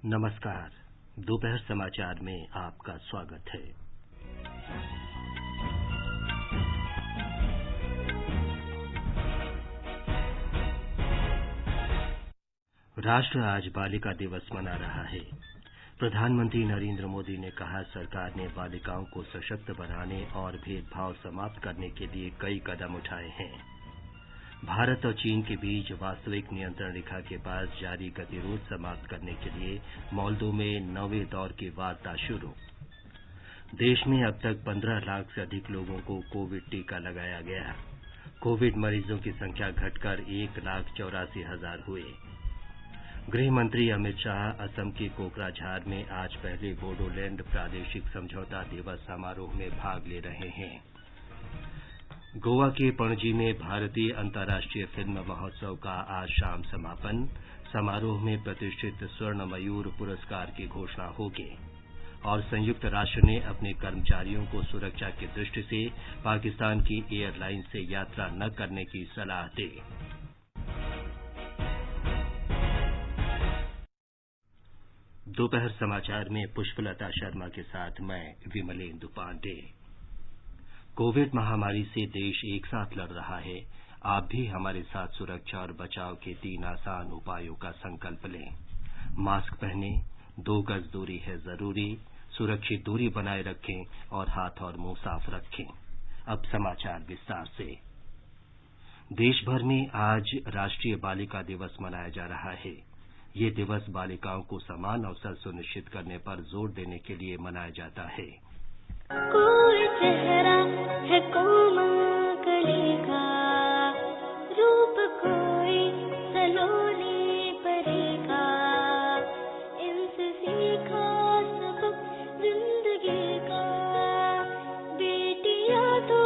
नमस्कार। दोपहर समाचार में आपका स्वागत है। राष्ट्र आज बालिका दिवस मना रहा है। प्रधानमंत्री नरेंद्र मोदी ने कहा, सरकार ने बालिकाओं को सशक्त बनाने और भेदभाव समाप्त करने के लिए कई कदम उठाए हैं। भारत और चीन के बीच वास्तविक नियंत्रण रेखा के पास जारी गतिरोध समाप्त करने के लिए मोल्दो में 9वें दौर की वार्ता शुरू। देश में अब तक 15 लाख से अधिक लोगों को कोविड टीका लगाया गया। कोविड मरीजों की संख्या घटकर 1,84,000 हुए। गृह मंत्री अमित शाह असम के कोकराझार में आज पहले बोडोलैंड प्रादेशिक समझौता दिवस समारोह में भाग ले रहे हैं। गोवा के पणजी में भारतीय अंतर्राष्ट्रीय फिल्म महोत्सव का आज शाम समापन। समारोह में प्रतिष्ठित स्वर्ण मयूर पुरस्कार की घोषणा होगी। और संयुक्त राष्ट्र ने अपने कर्मचारियों को सुरक्षा की दृष्टि से पाकिस्तान की एयरलाइन से यात्रा न करने की सलाह दी। दोपहर समाचार में पुष्पलता शर्मा के साथ मैं विमलेंदु पांडे। कोविड महामारी से देश एक साथ लड़ रहा है। आप भी हमारे साथ सुरक्षा और बचाव के 3 आसान उपायों का संकल्प लें। मास्क पहनें, 2 गज दूरी है जरूरी, सुरक्षित दूरी बनाए रखें और हाथ और मुंह साफ रखें। अब समाचार विस्तार से। देश भर में आज राष्ट्रीय बालिका दिवस मनाया जा रहा है। ये दिवस बालिकाओं को समान अवसर सुनिश्चित करने पर जोर देने के लिए मनाया जाता है। कोई चेहरा है कोमल कली का, रूप कोई सलोनी परी का, इनसे सीखा सबक जिंदगी का। बेटियां तो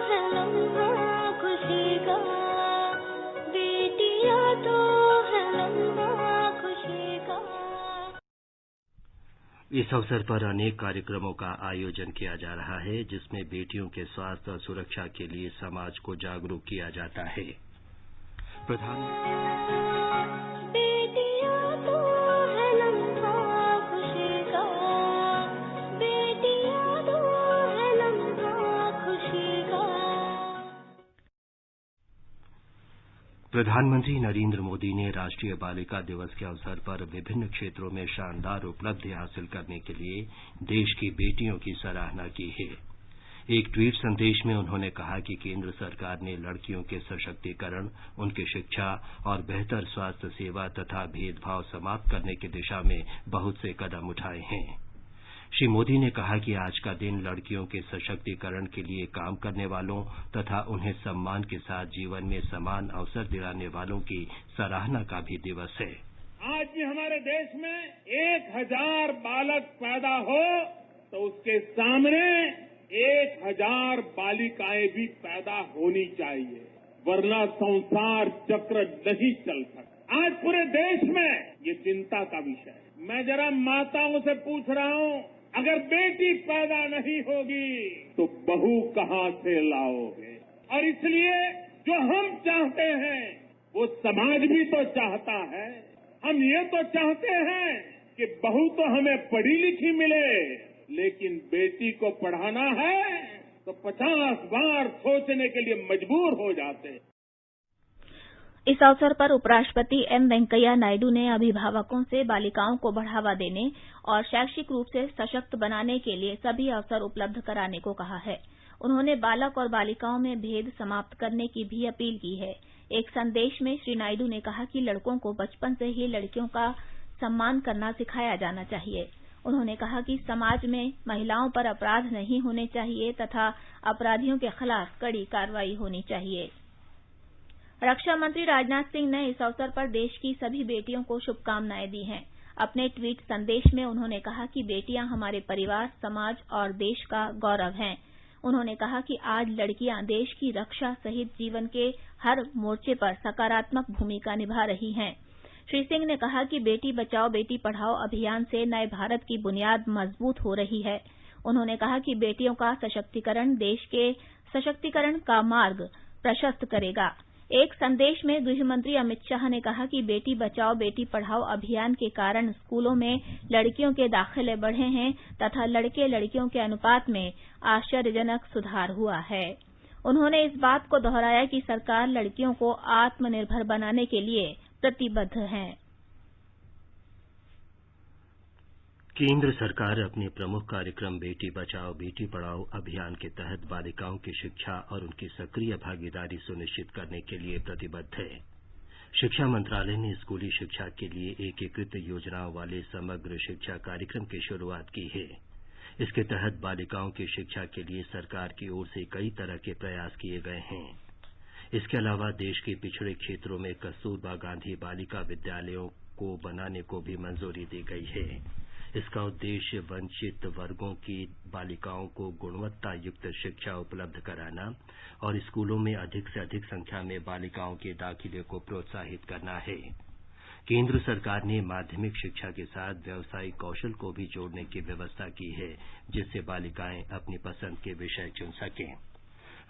है लम्हा खुशी का, बेटियां तो है लम्हा खुशी का। इस अवसर पर अनेक कार्यक्रमों का आयोजन किया जा रहा है, जिसमें बेटियों के स्वास्थ्य और सुरक्षा के लिए समाज को जागरूक किया जाता है। प्रधानमंत्री नरेंद्र मोदी ने राष्ट्रीय बालिका दिवस के अवसर पर विभिन्न क्षेत्रों में शानदार उपलब्धि हासिल करने के लिए देश की बेटियों की सराहना की है। एक ट्वीट संदेश में उन्होंने कहा कि केंद्र सरकार ने लड़कियों के सशक्तिकरण, उनकी शिक्षा और बेहतर स्वास्थ्य सेवा तथा भेदभाव समाप्त करने की दिशा में बहुत से कदम उठाए हैं। श्री मोदी ने कहा कि आज का दिन लड़कियों के सशक्तिकरण के लिए काम करने वालों तथा उन्हें सम्मान के साथ जीवन में समान अवसर दिलाने वालों की सराहना का भी दिवस है। आज भी हमारे देश में 1000 बालक पैदा हो तो उसके सामने 1000 बालिकाएं भी पैदा होनी चाहिए, वरना संसार चक्र नहीं चल सकता। आज पूरे देश में ये चिंता का विषय है। मैं जरा माताओं से पूछ रहा हूं, अगर बेटी पैदा नहीं होगी तो बहू कहां से लाओगे? और इसलिए जो हम चाहते हैं वो समाज भी तो चाहता है। हम ये तो चाहते हैं कि बहू तो हमें पढ़ी लिखी मिले, लेकिन बेटी को पढ़ाना है तो 50 बार सोचने के लिए मजबूर हो जाते हैं। इस अवसर पर उपराष्ट्रपति एम वेंकैया नायडू ने अभिभावकों से बालिकाओं को बढ़ावा देने और शैक्षिक रूप से सशक्त बनाने के लिए सभी अवसर उपलब्ध कराने को कहा है। उन्होंने बालक और बालिकाओं में भेद समाप्त करने की भी अपील की है। एक संदेश में श्री नायडू ने कहा कि लड़कों को बचपन से ही लड़कियों का सम्मान करना सिखाया जाना चाहिए। उन्होंने कहा कि समाज में महिलाओं पर अपराध नहीं होने चाहिए तथा अपराधियों के खिलाफ कड़ी कार्रवाई होनी चाहिए। रक्षा मंत्री राजनाथ सिंह ने इस अवसर पर देश की सभी बेटियों को शुभकामनाएं दी हैं। अपने ट्वीट संदेश में उन्होंने कहा कि बेटियां हमारे परिवार, समाज और देश का गौरव हैं। उन्होंने कहा कि आज लड़कियां देश की रक्षा सहित जीवन के हर मोर्चे पर सकारात्मक भूमिका निभा रही हैं। श्री सिंह ने कहा कि बेटी बचाओ बेटी पढ़ाओ अभियान से नए भारत की बुनियाद मजबूत हो रही है। उन्होंने कहा कि बेटियों का सशक्तिकरण देश के सशक्तिकरण का मार्ग प्रशस्त करेगा। एक संदेश में गृह मंत्री अमित शाह ने कहा कि बेटी बचाओ बेटी पढ़ाओ अभियान के कारण स्कूलों में लड़कियों के दाखिले बढ़े हैं तथा लड़के लड़कियों के अनुपात में आश्चर्यजनक सुधार हुआ है। उन्होंने इस बात को दोहराया कि सरकार लड़कियों को आत्मनिर्भर बनाने के लिए प्रतिबद्ध है। केंद्र सरकार अपने प्रमुख कार्यक्रम बेटी बचाओ बेटी पढ़ाओ अभियान के तहत बालिकाओं की शिक्षा और उनकी सक्रिय भागीदारी सुनिश्चित करने के लिए प्रतिबद्ध है। शिक्षा मंत्रालय ने स्कूली शिक्षा के लिए एकीकृत योजनाओं वाले समग्र शिक्षा कार्यक्रम की शुरुआत की है। इसके तहत बालिकाओं की शिक्षा के लिए सरकार की ओर से कई तरह के प्रयास किए गए हैं। इसके अलावा देश के पिछड़े क्षेत्रों में कस्तूरबा गांधी बालिका विद्यालयों को बनाने को भी मंजूरी दी गई है। इसका उद्देश्य वंचित वर्गों की बालिकाओं को गुणवत्ता युक्त शिक्षा उपलब्ध कराना और स्कूलों में अधिक से अधिक संख्या में बालिकाओं के दाखिले को प्रोत्साहित करना है। केंद्र सरकार ने माध्यमिक शिक्षा के साथ व्यावसायिक कौशल को भी जोड़ने की व्यवस्था की है, जिससे बालिकाएं अपनी पसंद के विषय चुन सकें।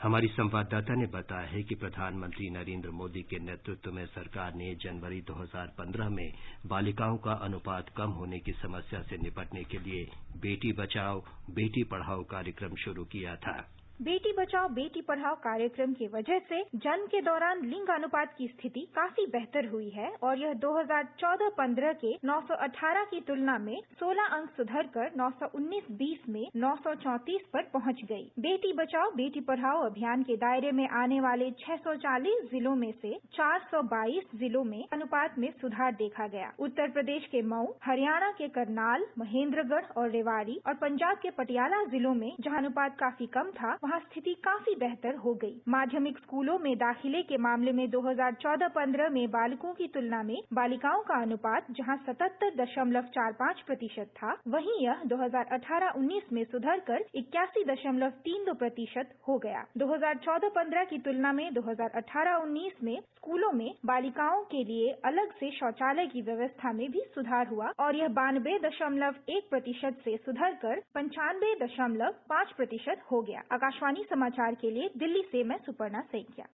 हमारी संवाददाता ने बताया है कि प्रधानमंत्री नरेंद्र मोदी के नेतृत्व में सरकार ने जनवरी 2015 में बालिकाओं का अनुपात कम होने की समस्या से निपटने के लिए बेटी बचाओ बेटी पढ़ाओ कार्यक्रम शुरू किया था। बेटी बचाओ बेटी पढ़ाओ कार्यक्रम की वजह से जन्म के दौरान लिंग अनुपात की स्थिति काफी बेहतर हुई है और यह 2014-15 के 918 की तुलना में 16 अंक सुधरकर 919-20 में 934 पर पहुंच गई। बेटी बचाओ बेटी पढ़ाओ अभियान के दायरे में आने वाले 640 जिलों में से 422 जिलों में अनुपात में सुधार देखा गया। उत्तर प्रदेश के मऊ, हरियाणा के करनाल, महेंद्रगढ़ और रेवाड़ी और पंजाब के पटियाला जिलों में जहां अनुपात काफी कम था, वहाँ स्थिति काफी बेहतर हो गई। माध्यमिक स्कूलों में दाखिले के मामले में 2014-15 में बालकों की तुलना में बालिकाओं का अनुपात जहाँ 77.45% था, वहीं यह 2018-19 में सुधरकर 81.32% हो गया। 2014-15 की तुलना में 2018-19 में स्कूलों में बालिकाओं के लिए अलग से शौचालय की व्यवस्था में भी सुधार हुआ और यह 92.1% से सुधरकर 95.5% हो गया। आकाशवाणी समाचार के लिए दिल्ली से मैं सुपर्णा सैकिया।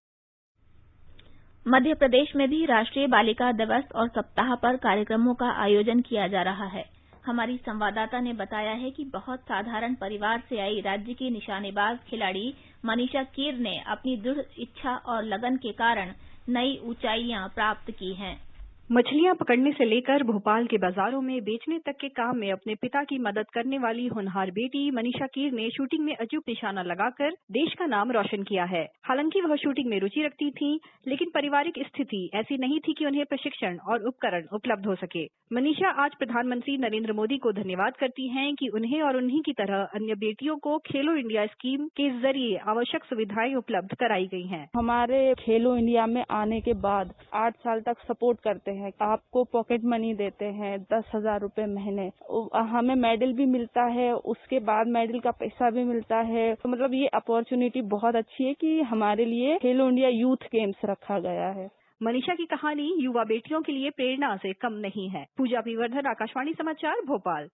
मध्य प्रदेश में भी राष्ट्रीय बालिका दिवस और सप्ताह पर कार्यक्रमों का आयोजन किया जा रहा है। हमारी संवाददाता ने बताया है कि बहुत साधारण परिवार से आई राज्य की निशानेबाज खिलाड़ी मनीषा कीर ने अपनी दृढ़ इच्छा और लगन के कारण नई ऊंचाइयां प्राप्त की हैं। मछलियां पकड़ने से लेकर भोपाल के बाजारों में बेचने तक के काम में अपने पिता की मदद करने वाली होनहार बेटी मनीषा कीर ने शूटिंग में अचूक निशाना लगाकर देश का नाम रोशन किया है। हालांकि वह शूटिंग में रुचि रखती थी, लेकिन पारिवारिक स्थिति ऐसी नहीं थी कि उन्हें प्रशिक्षण और उपकरण उपलब्ध हो सके। मनीषा आज प्रधानमंत्री नरेंद्र मोदी को धन्यवाद करती हैं कि उन्हें और उन्हीं की तरह अन्य बेटियों को खेलो इंडिया स्कीम के जरिए आवश्यक सुविधाएं उपलब्ध कराई गई हैं। हमारे खेलो इंडिया में आने के बाद 8 साल तक सपोर्ट करते हैं। आपको पॉकेट मनी देते हैं 10,000 रुपए महीने, हमें मेडल भी मिलता है, उसके बाद मेडल का पैसा भी मिलता है। तो मतलब ये अपॉर्चुनिटी बहुत अच्छी है कि हमारे लिए खेलो इंडिया यूथ गेम्स रखा गया है। मनीषा की कहानी युवा बेटियों के लिए प्रेरणा से कम नहीं है। पूजा विवर्धन, आकाशवाणी समाचार, भोपाल।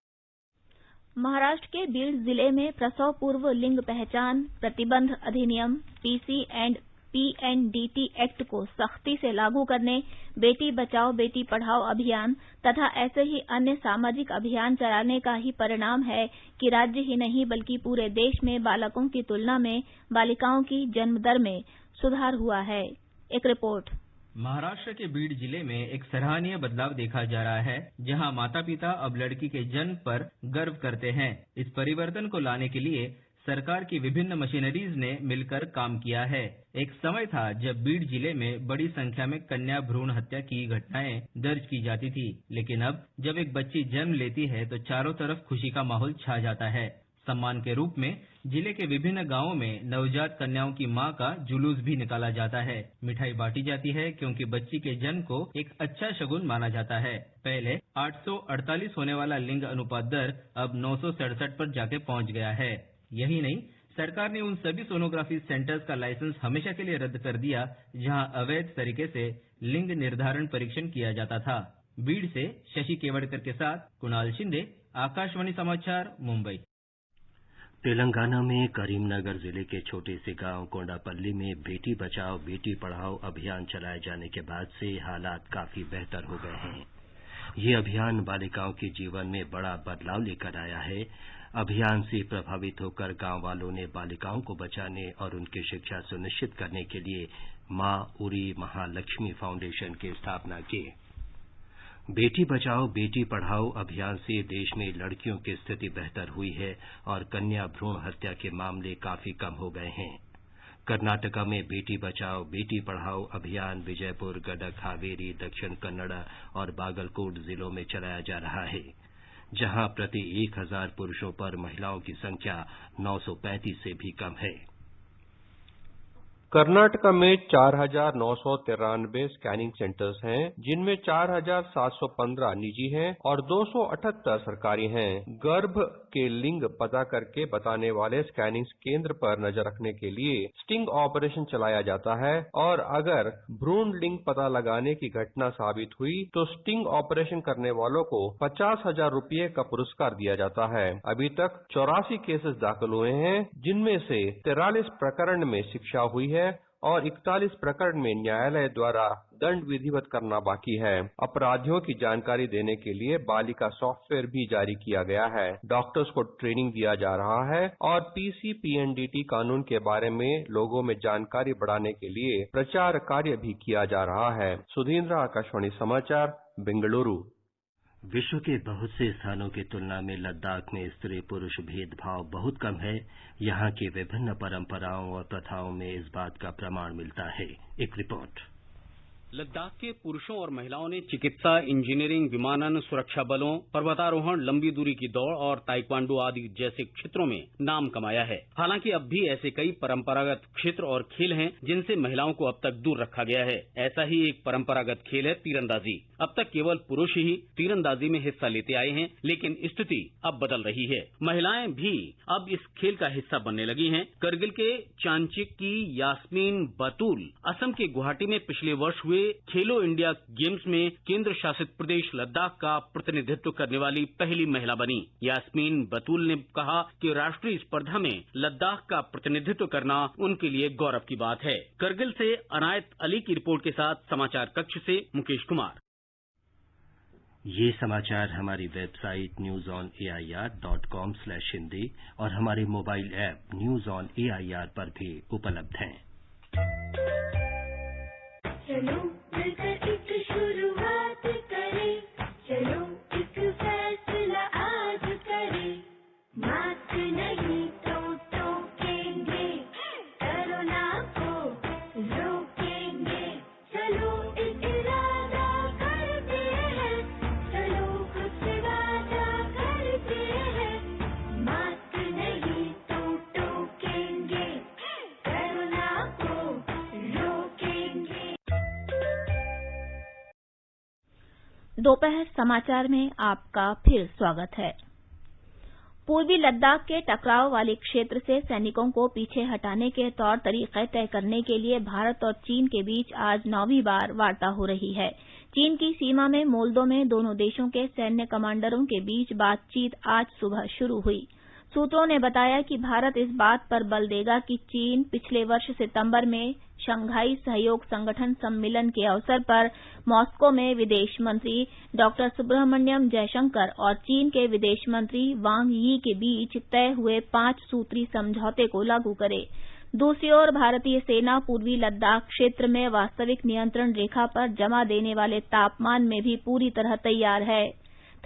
महाराष्ट्र के बीड जिले में प्रसव पूर्व लिंग पहचान प्रतिबंध अधिनियम पीसी एंड PNDT एक्ट को सख्ती से लागू करने, बेटी बचाओ बेटी पढ़ाओ अभियान तथा ऐसे ही अन्य सामाजिक अभियान चलाने का ही परिणाम है कि राज्य ही नहीं बल्कि पूरे देश में बालकों की तुलना में बालिकाओं की जन्म दर में सुधार हुआ है। एक रिपोर्ट। महाराष्ट्र के बीड जिले में एक सराहनीय बदलाव देखा जा रहा है, जहां माता पिता अब लड़की के जन्म पर गर्व करते हैं। इस परिवर्तन को लाने के लिए सरकार की विभिन्न मशीनरीज ने मिलकर काम किया है। एक समय था जब बीड जिले में बड़ी संख्या में कन्या भ्रूण हत्या की घटनाएं दर्ज की जाती थी, लेकिन अब जब एक बच्ची जन्म लेती है तो चारों तरफ खुशी का माहौल छा जाता है। सम्मान के रूप में जिले के विभिन्न गांवों में नवजात कन्याओं की मां का जुलूस भी निकाला जाता है। मिठाई बांटी जाती है क्योंकि बच्ची के जन्म को एक अच्छा शगुन माना जाता है। पहले 848 होने वाला लिंग अनुपात दर अब 967 पर जाके पहुंच गया है। यही नहीं, सरकार ने उन सभी सोनोग्राफी सेंटर्स का लाइसेंस हमेशा के लिए रद्द कर दिया जहां अवैध तरीके से लिंग निर्धारण परीक्षण किया जाता था। बीड से शशि केवड़कर के साथ कुणाल शिंदे, आकाशवाणी समाचार, मुंबई। तेलंगाना में करीमनगर जिले के छोटे से गांव कोंडापल्ली में बेटी बचाओ बेटी पढ़ाओ अभियान चलाए जाने के बाद से हालात काफी बेहतर हो गए हैं। ये अभियान बालिकाओं के जीवन में बड़ा बदलाव लेकर आया है। अभियान से प्रभावित होकर गांव वालों ने बालिकाओं को बचाने और उनकी शिक्षा सुनिश्चित करने के लिए मां उरी महालक्ष्मी फाउंडेशन की स्थापना की। बेटी बचाओ बेटी पढ़ाओ अभियान से देश में लड़कियों की स्थिति बेहतर हुई है और कन्या भ्रूण हत्या के मामले काफी कम हो गए हैं। कर्नाटका में बेटी बचाओ बेटी पढ़ाओ अभियान विजयपुर, गडक, हावेरी, दक्षिण कन्नड़ और बागलकोट जिलों में चलाया जा रहा है, जहां प्रति 1000 पुरुषों पर महिलाओं की संख्या 935 से भी कम है। कर्नाटका में 4,993 स्कैनिंग सेंटर्स हैं, जिनमें 4,715 निजी हैं और 278 सरकारी हैं। गर्भ के लिंग पता करके बताने वाले स्कैनिंग केंद्र पर नजर रखने के लिए स्टिंग ऑपरेशन चलाया जाता है और अगर भ्रूण लिंग पता लगाने की घटना साबित हुई तो स्टिंग ऑपरेशन करने वालों को 50,000 रुपये का पुरस्कार दिया जाता है। अभी तक 84 केसेस दाखिल हुए हैं, जिनमें से 43 प्रकरण में शिक्षा हुई है और 41 प्रकरण में न्यायालय द्वारा दंड विधिवत करना बाकी है। अपराधियों की जानकारी देने के लिए बालिका सॉफ्टवेयर भी जारी किया गया है। डॉक्टर्स को ट्रेनिंग दिया जा रहा है और पीसी-पीएनडीटी कानून के बारे में लोगों में जानकारी बढ़ाने के लिए प्रचार कार्य भी किया जा रहा है। सुधींद्र, आकाशवाणी समाचार, बेंगलुरु। विश्व के बहुत से स्थानों की तुलना में लद्दाख में स्त्री पुरुष भेदभाव बहुत कम है। यहाँ की विभिन्न परंपराओं और प्रथाओं में इस बात का प्रमाण मिलता है। एक रिपोर्ट। लद्दाख के पुरुषों और महिलाओं ने चिकित्सा, इंजीनियरिंग, विमानन, सुरक्षा बलों, पर्वतारोहण, लंबी दूरी की दौड़ और ताइक्वांडो आदि जैसे क्षेत्रों में नाम कमाया है। हालांकि अब भी ऐसे कई परंपरागत क्षेत्र और खेल हैं जिनसे महिलाओं को अब तक दूर रखा गया है। ऐसा ही एक परंपरागत खेल है तीरंदाजी। अब तक केवल पुरुष ही तीरंदाजी में हिस्सा लेते आए हैं, लेकिन स्थिति अब बदल रही है। महिलाएं भी अब इस खेल का हिस्सा बनने लगी हैं। करगिल के चांचिक की यास्मीन बतूल असम के गुवाहाटी में पिछले वर्ष हुए खेलो इंडिया गेम्स में केंद्र शासित प्रदेश लद्दाख का प्रतिनिधित्व करने वाली पहली महिला बनी। यास्मीन बतूल ने कहा कि राष्ट्रीय स्पर्धा में लद्दाख का प्रतिनिधित्व करना उनके लिए गौरव की बात है। करगिल से अनायत अली की रिपोर्ट के साथ समाचार कक्ष से मुकेश कुमार। ये समाचार हमारी वेबसाइट newsonair.com/hindi और हमारे mobile app news on AIR पर भी उपलब्ध हैं। चलो मिलकर एक शुरुआत करें, चलो एक फैसला आज करें, मास्क नहीं तो टोकेंगे, कोरोना को रोकेंगे, चलो एक इरादा करते हैं, चलो कुछ वादा करते हैं, मास्क नहीं तो टोकेंगे, कोरोना को रोकेंगे। दोपहर समाचार में आपका फिर स्वागत है। पूर्वी लद्दाख के टकराव वाले क्षेत्र से सैनिकों को पीछे हटाने के तौर तरीके तय करने के लिए भारत और चीन के बीच आज 9वीं बार वार्ता हो रही है। चीन की सीमा में मोल्दो में दोनों देशों के सैन्य कमांडरों के बीच बातचीत आज सुबह शुरू हुई। सूत्रों ने बताया कि भारत इस बात पर बल देगा कि चीन पिछले वर्ष सितंबर में शंघाई सहयोग संगठन सम्मेलन के अवसर पर मॉस्को में विदेश मंत्री डॉक्टर सुब्रह्मण्यम जयशंकर और चीन के विदेश मंत्री वांग यी के बीच तय हुए 5 सूत्री समझौते को लागू करे। दूसरी ओर भारतीय सेना पूर्वी लद्दाख क्षेत्र में वास्तविक नियंत्रण रेखा पर जमा देने वाले तापमान में भी पूरी तरह तैयार है।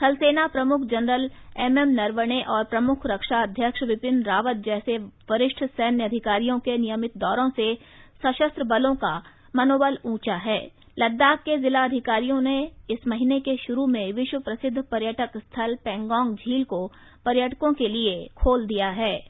थल सेना प्रमुख जनरल एमएम नरवणे और प्रमुख रक्षा अध्यक्ष विपिन रावत जैसे वरिष्ठ सैन्य अधिकारियों के नियमित दौरों से सशस्त्र बलों का मनोबल ऊंचा है। लद्दाख के जिला अधिकारियों ने इस महीने के शुरू में विश्व प्रसिद्ध पर्यटक स्थल पेंगोंग झील को पर्यटकों के लिए खोल दिया है।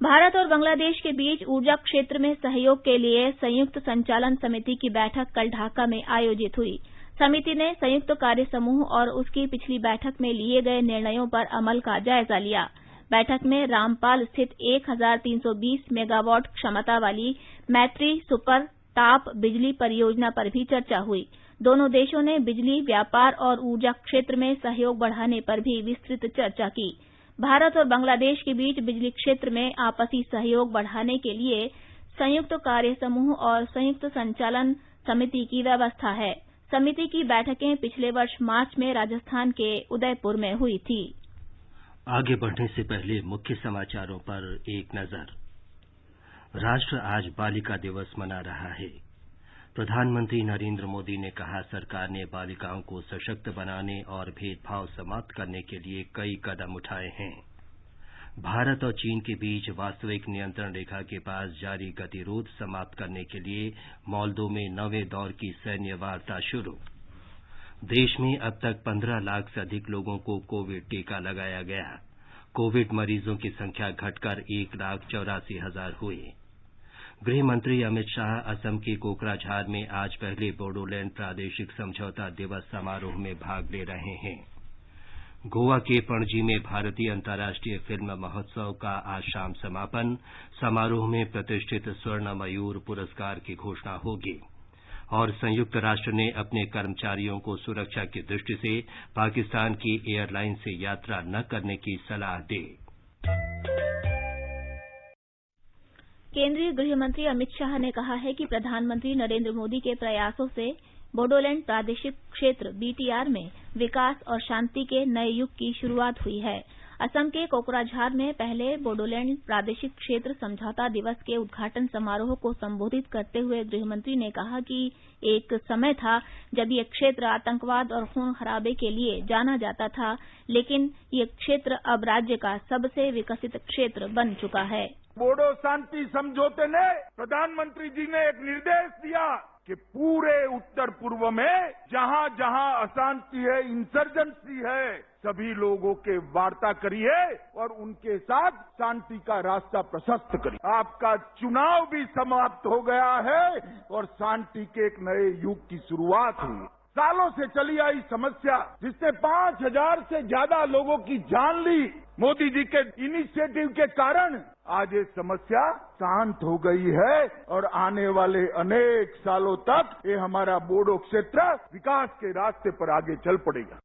भारत और बांग्लादेश के बीच ऊर्जा क्षेत्र में सहयोग के लिए संयुक्त संचालन समिति की बैठक कल ढाका में आयोजित हुई। समिति ने संयुक्त कार्य समूह और उसकी पिछली बैठक में लिए गए निर्णयों पर अमल का जायजा लिया। बैठक में रामपाल स्थित 1320 मेगावाट क्षमता वाली मैत्री सुपर ताप बिजली परियोजना पर भी चर्चा हुई। दोनों देशों ने बिजली, व्यापार और ऊर्जा क्षेत्र में सहयोग बढ़ाने पर भी विस्तृत चर्चा की। भारत और बांग्लादेश के बीच बिजली क्षेत्र में आपसी सहयोग बढ़ाने के लिए संयुक्त कार्य समूह और संयुक्त संचालन समिति की व्यवस्था है। समिति की बैठकें पिछले वर्ष मार्च में राजस्थान के उदयपुर में हुई थी। आगे बढ़ने से पहले मुख्य समाचारों पर एक नजर। राष्ट्र आज बालिका दिवस मना रहा है। प्रधानमंत्री नरेंद्र मोदी ने कहा, सरकार ने बालिकाओं को सशक्त बनाने और भेदभाव समाप्त करने के लिए कई कदम उठाए हैं। भारत और चीन के बीच वास्तविक नियंत्रण रेखा के पास जारी गतिरोध समाप्त करने के लिए मोल्दो में नवे दौर की सैन्य वार्ता शुरू। देश में अब तक 15 लाख से अधिक लोगों को कोविड टीका लगाया गया। कोविड मरीजों की संख्या घटकर 1,84,000 हुई। गृह मंत्री अमित शाह असम के कोकराझार में आज पहले बोडोलैंड प्रादेशिक समझौता दिवस समारोह में भाग ले रहे हैं। गोवा के पणजी में भारतीय अंतर्राष्ट्रीय फिल्म महोत्सव का आज शाम समापन। समारोह में प्रतिष्ठित स्वर्ण मयूर पुरस्कार की घोषणा होगी। और संयुक्त राष्ट्र ने अपने कर्मचारियों को सुरक्षा की दृष्टि से पाकिस्तान की एयरलाइन से यात्रा न करने की सलाह दी। केंद्रीय गृह मंत्री अमित शाह ने कहा है कि प्रधानमंत्री नरेंद्र मोदी के प्रयासों से बोडोलैंड प्रादेशिक क्षेत्र बीटीआर में विकास और शांति के नए युग की शुरुआत हुई है। असम के कोकराझार में पहले बोडोलैंड प्रादेशिक क्षेत्र समझौता दिवस के उद्घाटन समारोह को संबोधित करते हुए गृहमंत्री ने कहा कि एक समय था जब ये क्षेत्र आतंकवाद और खून खराबे के लिए जाना जाता था, लेकिन ये क्षेत्र अब राज्य का सबसे विकसित क्षेत्र बन चुका है। बोडो शांति समझौते ने प्रधानमंत्री जी ने एक निर्देश दिया कि पूरे उत्तर पूर्व में जहां जहां अशांति है, इंसर्जेंसी है, सभी लोगों के वार्ता करिए और उनके साथ शांति का रास्ता प्रशस्त करिए। आपका चुनाव भी समाप्त हो गया है और शांति के एक नए युग की शुरुआत हुई। सालों से चली आई समस्या जिसने 5,000 से ज्यादा लोगों की जान ली, मोदी जी के इनिशिएटिव के कारण आज ये समस्या शांत हो गई है और आने वाले अनेक सालों तक ये हमारा बोडो क्षेत्र विकास के रास्ते पर आगे चल पड़ेगा।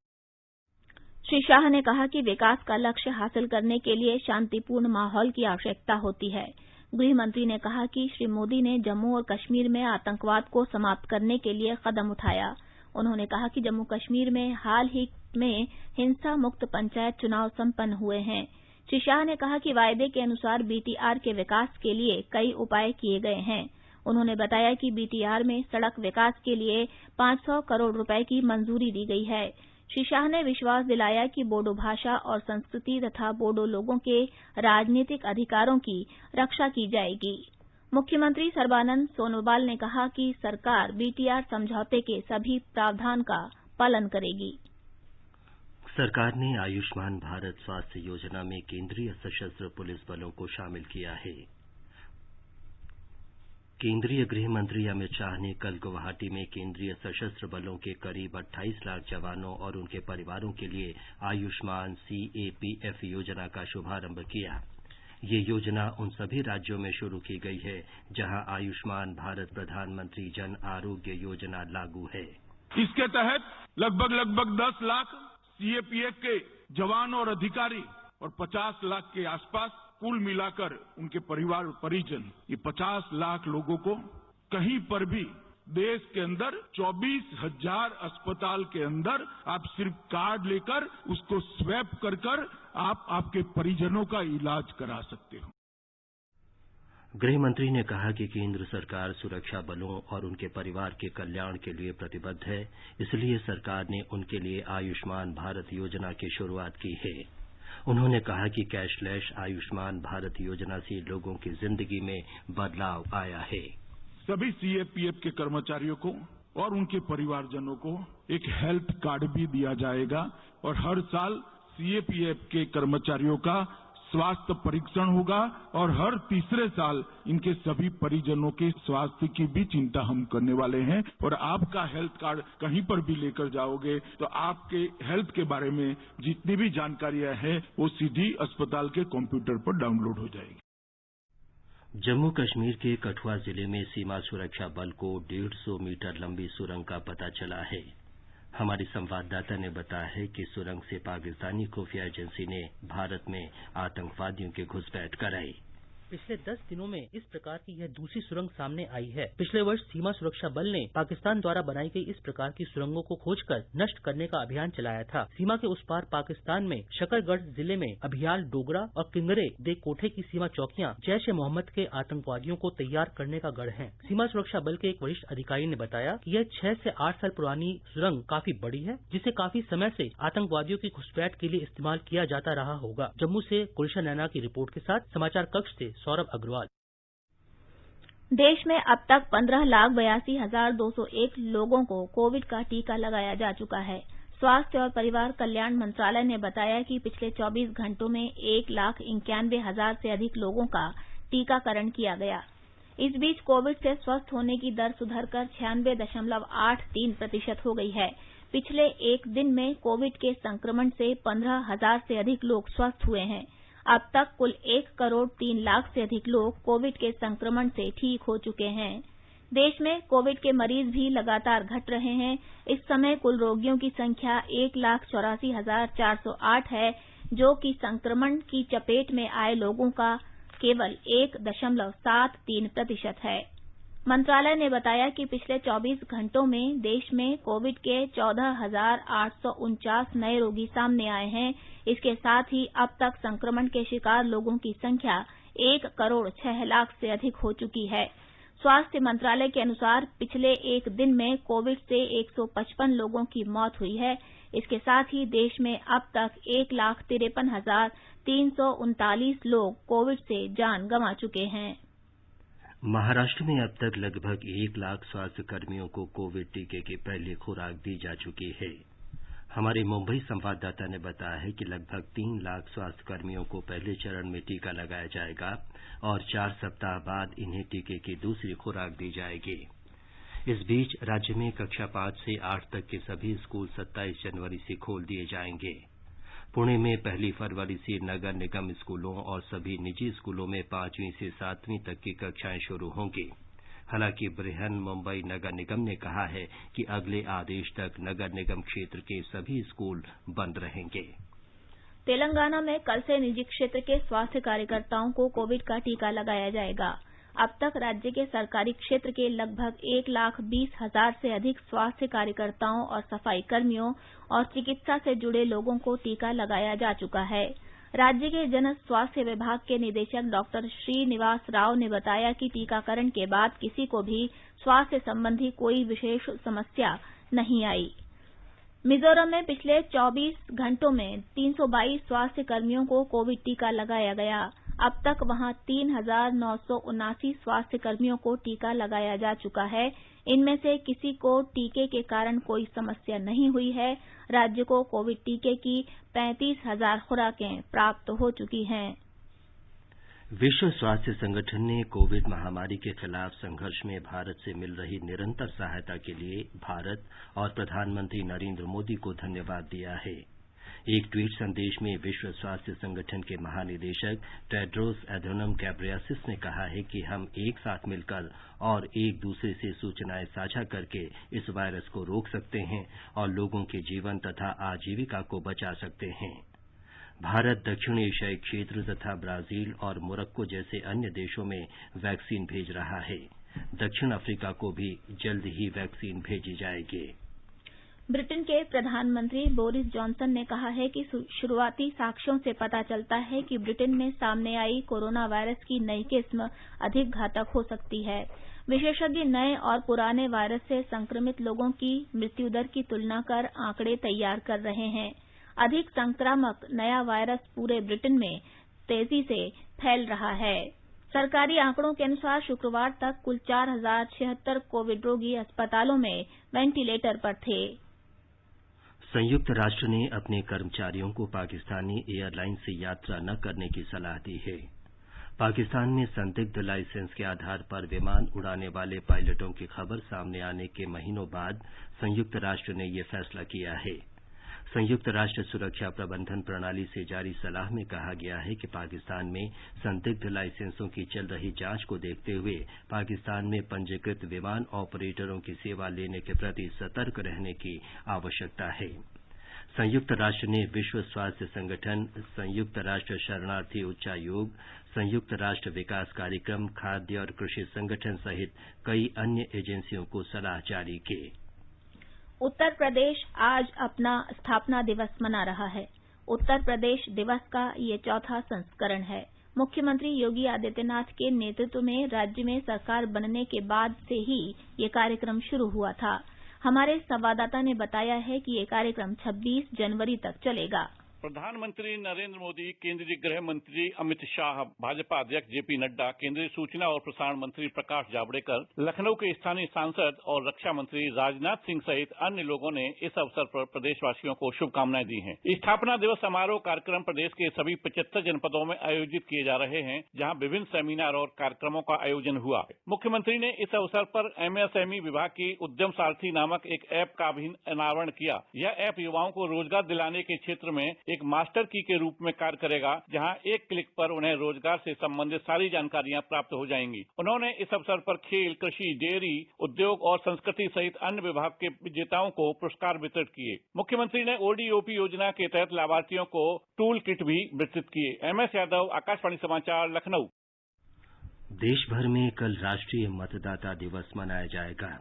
श्री शाह ने कहा कि विकास का लक्ष्य हासिल करने के लिए शांतिपूर्ण माहौल की आवश्यकता होती है। गृह मंत्री ने कहा कि श्री मोदी ने जम्मू और कश्मीर में आतंकवाद को समाप्त करने के लिए कदम उठाया। उन्होंने कहा कि जम्मू कश्मीर में हाल ही में हिंसा मुक्त पंचायत चुनाव संपन्न हुए हैं। श्री शाह ने कहा कि वायदे के अनुसार बीटीआर के विकास के लिए कई उपाय किए गए हैं। उन्होंने बताया कि बीटीआर में सड़क विकास के लिए 500 करोड़ रुपए की मंजूरी दी गई है। श्री शाह ने विश्वास दिलाया कि बोडो भाषा और संस्कृति तथा बोडो लोगों के राजनीतिक अधिकारों की रक्षा की जाएगी। मुख्यमंत्री सर्बानंद सोनोवाल ने कहा कि सरकार बीटीआर समझौते के सभी प्रावधान का पालन करेगी। सरकार ने आयुष्मान भारत स्वास्थ्य योजना में केंद्रीय सशस्त्र पुलिस बलों को शामिल किया है। केंद्रीय गृह मंत्री अमित शाह ने कल गुवाहाटी में केंद्रीय सशस्त्र बलों के करीब 28 लाख जवानों और उनके परिवारों के लिए आयुष्मान CAPF योजना का शुभारंभ किया। ये योजना उन सभी राज्यों में शुरू की गई है जहां आयुष्मान भारत प्रधानमंत्री जन आरोग्य योजना लागू है। इसके तहत लगभग 10 लाख CAPF के जवान और अधिकारी और 50 लाख के आसपास कुल मिलाकर उनके परिवार और परिजन, ये 50 लाख लोगों को कहीं पर भी देश के अंदर 24,000 अस्पताल के अंदर आप सिर्फ कार्ड लेकर उसको स्वैप कर आप आपके परिजनों का इलाज करा सकते हो। गृह मंत्री ने कहा कि केंद्र सरकार सुरक्षा बलों और उनके परिवार के कल्याण के लिए प्रतिबद्ध है, इसलिए सरकार ने उनके लिए आयुष्मान भारत योजना की शुरुआत की है। उन्होंने कहा कि कैशलेस आयुष्मान भारत योजना से लोगों की जिंदगी में बदलाव आया है। सभी CAPF के कर्मचारियों को और उनके परिवारजनों को एक हेल्थ कार्ड भी दिया जाएगा और हर साल CAPF के कर्मचारियों का स्वास्थ्य परीक्षण होगा और हर तीसरे साल इनके सभी परिजनों के स्वास्थ्य की भी चिंता हम करने वाले हैं। और आपका हेल्थ कार्ड कहीं पर भी लेकर जाओगे तो आपके हेल्थ के बारे में जितनी भी जानकारियां हैं वो सीधी अस्पताल के कंप्यूटर पर डाउनलोड हो जाएगी। जम्मू कश्मीर के कठुआ जिले में सीमा सुरक्षा बल को 150 मीटर लंबी सुरंग का पता चला है। हमारे संवाददाता ने बताया है कि सुरंग से पाकिस्तानी खुफिया एजेंसी ने भारत में आतंकवादियों की घुसपैठ कराई। पिछले 10 दिनों में इस प्रकार की यह दूसरी सुरंग सामने आई है। पिछले वर्ष सीमा सुरक्षा बल ने पाकिस्तान द्वारा बनाई गई इस प्रकार की सुरंगों को खोजकर नष्ट करने का अभियान चलाया था। सीमा के उस पार पाकिस्तान में शकरगढ़ जिले में अभियाल डोगरा और किंगरे दे कोठे की सीमा चौकियां जैश ए मोहम्मद के आतंकवादियों को तैयार करने का गढ़ है। सीमा सुरक्षा बल के एक वरिष्ठ अधिकारी ने बताया कि यह 6 से 8 साल पुरानी सुरंग काफी बड़ी है, जिसे काफी समय से आतंकवादियों की घुसपैठ के लिए इस्तेमाल किया जाता रहा होगा। जम्मू से गुलशन नैना की रिपोर्ट के साथ समाचार कक्ष से सौरभ अग्रवाल। देश में अब तक 15,82,201 लोगों को कोविड का टीका लगाया जा चुका है। स्वास्थ्य और परिवार कल्याण मंत्रालय ने बताया कि पिछले 24 घंटों में 1,91,000 से अधिक लोगों का टीकाकरण किया गया। इस बीच कोविड से स्वस्थ होने की दर सुधरकर 96.83% हो गई है। पिछले एक दिन में कोविड के संक्रमण से 15,000 से अधिक लोग स्वस्थ हुए हैं। अब तक कुल 1,03,00,000 से अधिक लोग कोविड के संक्रमण से ठीक हो चुके हैं। देश में कोविड के मरीज भी लगातार घट रहे हैं। इस समय कुल रोगियों की संख्या 1,84,408 है, जो कि संक्रमण की चपेट में आए लोगों का केवल 1.73% है। मंत्रालय ने बताया कि पिछले 24 घंटों में देश में कोविड के 14,849 नए रोगी सामने आए हैं। इसके साथ ही अब तक संक्रमण के शिकार लोगों की संख्या 1,06,00,000 से अधिक हो चुकी है। स्वास्थ्य मंत्रालय के अनुसार पिछले एक दिन में कोविड से 155 लोगों की मौत हुई है। इसके साथ ही देश में अब तक 1,53,339 लोग कोविड से जान गंवा चुके हैं। महाराष्ट्र में अब तक लगभग 1 लाख स्वास्थ्य कर्मियों को कोविड टीके की पहली खुराक दी जा चुकी है। हमारे मुंबई संवाददाता ने बताया है कि लगभग 3 लाख स्वास्थ्य कर्मियों को पहले चरण में टीका लगाया जाएगा और 4 सप्ताह बाद इन्हें टीके की दूसरी खुराक दी जाएगी। इस बीच राज्य में कक्षा 5 से 8 तक के सभी स्कूल 27 जनवरी से खोल दिए जाएंगे। पुणे में 1 फरवरी से नगर निगम स्कूलों और सभी निजी स्कूलों में 5वीं से 7वीं तक की कक्षाएं शुरू होंगी। हालांकि बृहन मुंबई नगर निगम ने कहा है कि अगले आदेश तक नगर निगम क्षेत्र के सभी स्कूल बंद रहेंगे। तेलंगाना में कल से निजी क्षेत्र के स्वास्थ्य कार्यकर्ताओं को कोविड का टीका लगाया जाएगा। अब तक राज्य के सरकारी क्षेत्र के लगभग 1,20,000 से अधिक स्वास्थ्य कार्यकर्ताओं और सफाई कर्मियों और चिकित्सा से जुड़े लोगों को टीका लगाया जा चुका है। राज्य के जन स्वास्थ्य विभाग के निदेशक डॉक्टर श्रीनिवास राव ने बताया कि टीकाकरण के बाद किसी को भी स्वास्थ्य संबंधी कोई विशेष समस्या नहीं आई। मिजोरम में पिछले 24 घंटों में 322 स्वास्थ्य कर्मियों को कोविड टीका लगाया गया। अब तक वहां 3,979 स्वास्थ्य कर्मियों को टीका लगाया जा चुका है। इनमें से किसी को टीके के कारण कोई समस्या नहीं हुई है। राज्य को कोविड टीके की 35,000 खुराकें प्राप्त हो चुकी हैं। विश्व स्वास्थ्य संगठन ने कोविड महामारी के खिलाफ संघर्ष में भारत से मिल रही निरंतर सहायता के लिए भारत और प्रधानमंत्री नरेंद्र मोदी को धन्यवाद दिया है। एक ट्वीट संदेश में विश्व स्वास्थ्य संगठन के महानिदेशक टेड्रोस एधनोम गैब्रियसिस ने कहा है कि हम एक साथ मिलकर और एक दूसरे से सूचनाएं साझा करके इस वायरस को रोक सकते हैं और लोगों के जीवन तथा आजीविका को बचा सकते हैं। भारत दक्षिण एशियाई क्षेत्र तथा ब्राजील और मोरक्को जैसे अन्य देशों में वैक्सीन भेज रहा है। दक्षिण अफ्रीका को भी जल्द ही वैक्सीन भेजी जाएगी। ब्रिटेन के प्रधानमंत्री बोरिस जॉनसन ने कहा है कि शुरुआती साक्ष्यों से पता चलता है कि ब्रिटेन में सामने आई कोरोना वायरस की नई किस्म अधिक घातक हो सकती है। विशेषज्ञ नए और पुराने वायरस से संक्रमित लोगों की मृत्युदर की तुलना कर आंकड़े तैयार कर रहे हैं। अधिक संक्रामक नया वायरस पूरे ब्रिटेन में तेजी से फैल रहा है। सरकारी आंकड़ों के अनुसार शुक्रवार तक कुल 4,076 कोविड रोगी अस्पतालों में वेंटिलेटर पर थे। संयुक्त राष्ट्र ने अपने कर्मचारियों को पाकिस्तानी एयरलाइन से यात्रा न करने की सलाह दी है। पाकिस्तान में संदिग्ध लाइसेंस के आधार पर विमान उड़ाने वाले पायलटों की खबर सामने आने के महीनों बाद संयुक्त राष्ट्र ने यह फैसला किया है। संयुक्त राष्ट्र सुरक्षा प्रबंधन प्रणाली से जारी सलाह में कहा गया है कि पाकिस्तान में संदिग्ध लाइसेंसों की चल रही जांच को देखते हुए पाकिस्तान में पंजीकृत विमान ऑपरेटरों की सेवा लेने के प्रति सतर्क रहने की आवश्यकता है। संयुक्त राष्ट्र ने विश्व स्वास्थ्य संगठन, संयुक्त राष्ट्र शरणार्थी उच्चायोग, संयुक्त राष्ट्र विकास कार्यक्रम, खाद्य और कृषि संगठन सहित कई अन्य एजेंसियों को सलाह जारी की। उत्तर प्रदेश आज अपना स्थापना दिवस मना रहा है। उत्तर प्रदेश दिवस का ये चौथा संस्करण है। मुख्यमंत्री योगी आदित्यनाथ के नेतृत्व में राज्य में सरकार बनने के बाद से ही ये कार्यक्रम शुरू हुआ था। हमारे संवाददाता ने बताया है कि ये कार्यक्रम 26 जनवरी तक चलेगा। प्रधानमंत्री नरेंद्र मोदी, केंद्रीय गृह मंत्री अमित शाह, भाजपा अध्यक्ष जेपी नड्डा, केंद्रीय सूचना और प्रसारण मंत्री प्रकाश जावड़ेकर, लखनऊ के स्थानीय सांसद और रक्षा मंत्री राजनाथ सिंह सहित अन्य लोगों ने इस अवसर पर प्रदेशवासियों को शुभकामनाएं दी हैं। स्थापना दिवस समारोह कार्यक्रम प्रदेश के सभी 75 जनपदों में आयोजित किए जा रहे हैं, जहां विभिन्न सेमिनार और कार्यक्रमों का आयोजन हुआ। मुख्यमंत्री ने इस अवसर पर एमएसएमई विभाग की उद्यम सारथी नामक एक ऐप का भी अनावरण किया। यह ऐप युवाओं को रोजगार दिलाने के क्षेत्र में एक मास्टर की के रूप में कार्य करेगा, जहां एक क्लिक पर उन्हें रोजगार से संबंधित सारी जानकारियां प्राप्त हो जाएंगी। उन्होंने इस अवसर पर खेल, कृषि, डेयरी, उद्योग और संस्कृति सहित अन्य विभाग के विजेताओं को पुरस्कार वितरित किए। मुख्यमंत्री ने ओडीओपी योजना के तहत लाभार्थियों को टूल किट भी वितरित किए। एमएस यादव, आकाशवाणी समाचार, लखनऊ। देश भर में कल राष्ट्रीय मतदाता दिवस मनाया जाएगा।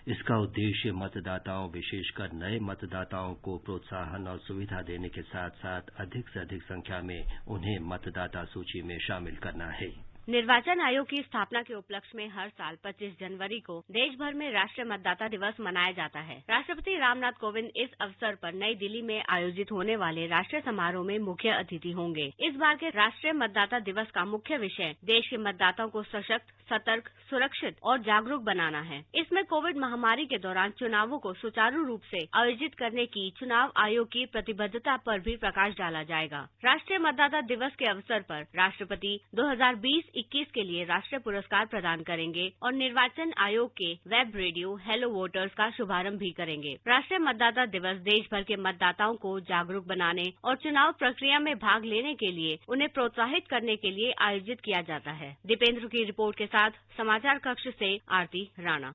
इसका उद्देश्य मतदाताओं, विशेषकर नए मतदाताओं को प्रोत्साहन और सुविधा देने के साथ साथ अधिक से अधिक संख्या में उन्हें मतदाता सूची में शामिल करना है। निर्वाचन आयोग की स्थापना के उपलक्ष्य में हर साल 25 जनवरी को देश भर में राष्ट्रीय मतदाता दिवस मनाया जाता है। राष्ट्रपति रामनाथ कोविंद इस अवसर पर नई दिल्ली में आयोजित होने वाले राष्ट्रीय समारोह में मुख्य अतिथि होंगे। इस बार के राष्ट्रीय मतदाता दिवस का मुख्य विषय देश के मतदाताओं को सशक्त, सतर्क, सुरक्षित और जागरूक बनाना है। इसमें कोविड महामारी के दौरान चुनावों को सुचारू रूप से आयोजित करने की चुनाव आयोग की प्रतिबद्धता पर भी प्रकाश डाला जाएगा। राष्ट्रीय मतदाता दिवस के अवसर पर राष्ट्रपति 2020-21 के लिए राष्ट्रीय पुरस्कार प्रदान करेंगे और निर्वाचन आयोग के वेब रेडियो हेलो वोटर्स का शुभारंभ भी करेंगे। राष्ट्रीय मतदाता दिवस देश भर के मतदाताओं को जागरूक बनाने और चुनाव प्रक्रिया में भाग लेने के लिए उन्हें प्रोत्साहित करने के लिए आयोजित किया जाता है। दीपेंद्र की रिपोर्ट के साथ समाचार कक्ष से आरती राणा।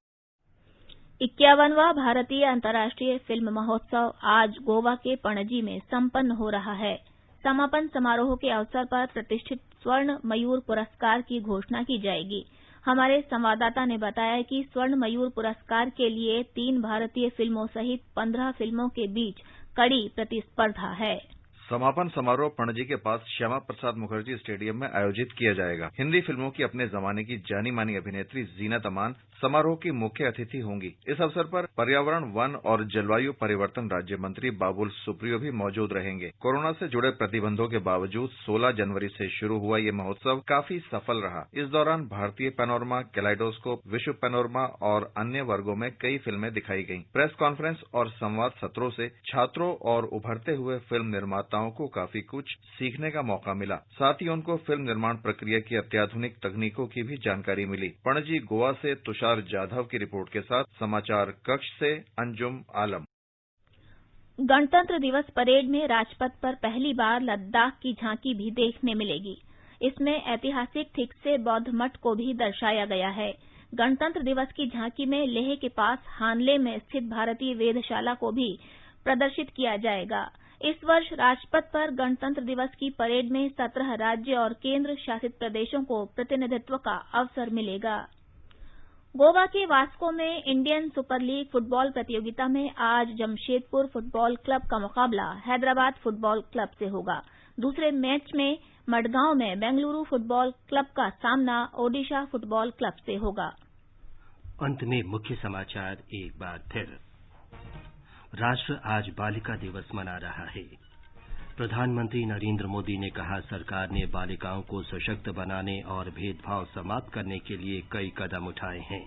51वां भारतीय अंतर्राष्ट्रीय फिल्म महोत्सव आज गोवा के पणजी में संपन्न हो रहा है। समापन समारोह के अवसर पर प्रतिष्ठित स्वर्ण मयूर पुरस्कार की घोषणा की जाएगी। हमारे संवाददाता ने बताया कि स्वर्ण मयूर पुरस्कार के लिए 3 भारतीय फिल्मों सहित 15 फिल्मों के बीच कड़ी प्रतिस्पर्धा है। समापन समारोह पणजी के पास श्यामा प्रसाद मुखर्जी स्टेडियम में आयोजित किया जाएगा। हिंदी फिल्मों की अपने जमाने की जानी मानी अभिनेत्री जीनत अमान समारोह की मुख्य अतिथि होंगी। इस अवसर पर पर्यावरण, वन और जलवायु परिवर्तन राज्य मंत्री बाबुल सुप्रियो भी मौजूद रहेंगे। कोरोना से जुड़े प्रतिबंधों के बावजूद 16 जनवरी से शुरू हुआ ये महोत्सव काफी सफल रहा। इस दौरान भारतीय पैनोरमा, कैलाइडोस्कोप, विश्व पैनोरमा और अन्य वर्गों में कई फिल्में दिखाई गईं। प्रेस कॉन्फ्रेंस और संवाद सत्रों से छात्रों और उभरते हुए फिल्म निर्माताओं को काफी कुछ सीखने का मौका मिला। साथ ही उनको फिल्म निर्माण प्रक्रिया की अत्याधुनिक तकनीकों की भी जानकारी मिली। पणजी, गोवा से तुषार जाधव की रिपोर्ट के साथ समाचार कक्ष से अंजुम आलम। गणतंत्र दिवस परेड में राजपथ पर पहली बार लद्दाख की झांकी भी देखने मिलेगी। इसमें ऐतिहासिक थिकसे बौद्ध मठ को भी दर्शाया गया है। गणतंत्र दिवस की झांकी में लेह के पास हानले में स्थित भारतीय वेधशाला को भी प्रदर्शित किया जाएगा। इस वर्ष राजपथ पर गणतंत्र दिवस की परेड में 17 राज्य और केंद्र शासित प्रदेशों को प्रतिनिधित्व का अवसर मिलेगा। गोवा के वास्को में इंडियन सुपर लीग फुटबॉल प्रतियोगिता में आज जमशेदपुर फुटबॉल क्लब का मुकाबला हैदराबाद फुटबॉल क्लब से होगा। दूसरे मैच में मडगांव में बेंगलुरु फुटबॉल क्लब का सामना ओडिशा फुटबॉल क्लब से होगा। अंत में मुख्य समाचार एक बार फिर। राष्ट्र आज बालिका दिवस मना रहा है। प्रधानमंत्री नरेंद्र मोदी ने कहा, सरकार ने बालिकाओं को सशक्त बनाने और भेदभाव समाप्त करने के लिए कई कदम उठाए हैं।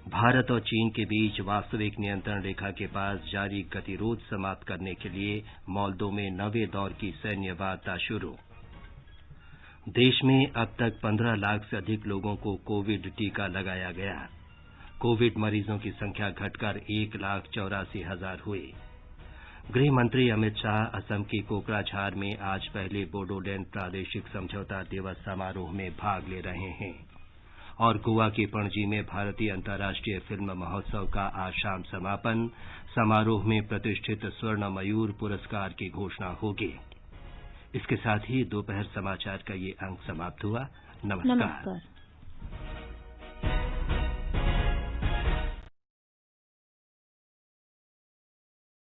भारत और चीन के बीच वास्तविक नियंत्रण रेखा के पास जारी गतिरोध समाप्त करने के लिए मोल्दो में नवे दौर की सैन्य वार्ता शुरू। देश में अब तक 15 लाख से अधिक लोगों को कोविड टीका लगाया गया। कोविड मरीजों की संख्या घटकर 1,84,000 हुई। गृह मंत्री अमित शाह असम की कोकराझार में आज पहले बोडोलैंड प्रादेशिक समझौता दिवस समारोह में भाग ले रहे हैं और गोवा के पणजी में भारतीय अंतर्राष्ट्रीय फिल्म महोत्सव का आज शाम समापन समारोह में प्रतिष्ठित स्वर्ण मयूर पुरस्कार की घोषणा होगी। इसके साथ ही दोपहर समाचार का ये अंक समाप्त हुआ। नमस्कार।